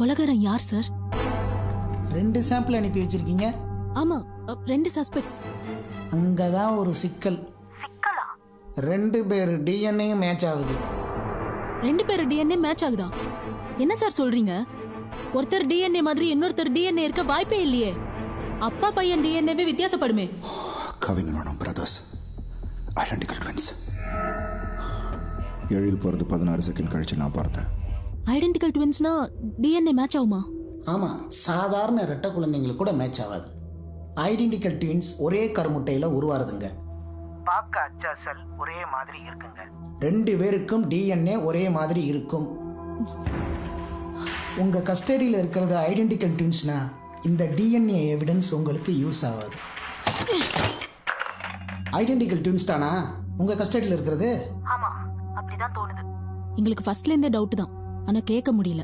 கொலைகாரன் யார் sir? 2 sample அனுப்பி வச்சிருக்கீங்க. ஆமா, 2 சஸ்பெக்ட்ஸ். அங்கதான் ஒரு சிக்கல். 2 பேர் டிஎன்ஏ மேட்ச் ஆகுது. 2 பேர் டிஎன்ஏ மேட்ச் ஆகுதா? என்ன சார் சொல்றீங்க? ஒருத்தர் டிஎன்ஏ மாதிரி இன்னொருத்தர் டிஎன்ஏ இருக்க வாய்ப்பே இல்லையே. அப்பா பையன் டிஎன்ஏவே வித்தியாசப்படுமே. Kavin brothers identical twins. Ezhil போகிறது 16 செகண்ட் கழிச்சு நான் பார்த்தேன். ஐடென்டிக்கல் ட்வின்ஸ்னா டிஎன்ஏ மேட்ச் ஆகுமா? ஆமாம், சாதாரண ரெட்டை குழந்தைங்களுக்கு கூட மேட்ச் ஆகாது. ஐடென்டிக்கல் ட்வின்ஸ் ஒரே கருமுட்டையில் உருவாருதுங்க. பார்க்க அச்சாசல் ஒரே மாதிரி இருக்குங்க. 2 பேருக்கும் டிஎன்ஏ ஒரே மாதிரி இருக்கும். உங்கள் கஸ்டடியில் இருக்கிறது ஐடென்டிக்கல் ட்வின்ஸ்னா இந்த டிஎன்ஏ எவிடன்ஸ் உங்களுக்கு யூஸ் ஆகாது. ஐடென்டிக்கல் ட்வின்ஸ் தானா உங்கள் கஸ்டடியில் இருக்கிறது? ஆமா, அப்படிதான் தோணுது. எங்களுக்கு ஃபர்ஸ்ட்ல இருந்தே டவுட் தான், ஆனா கேட்க முடியல.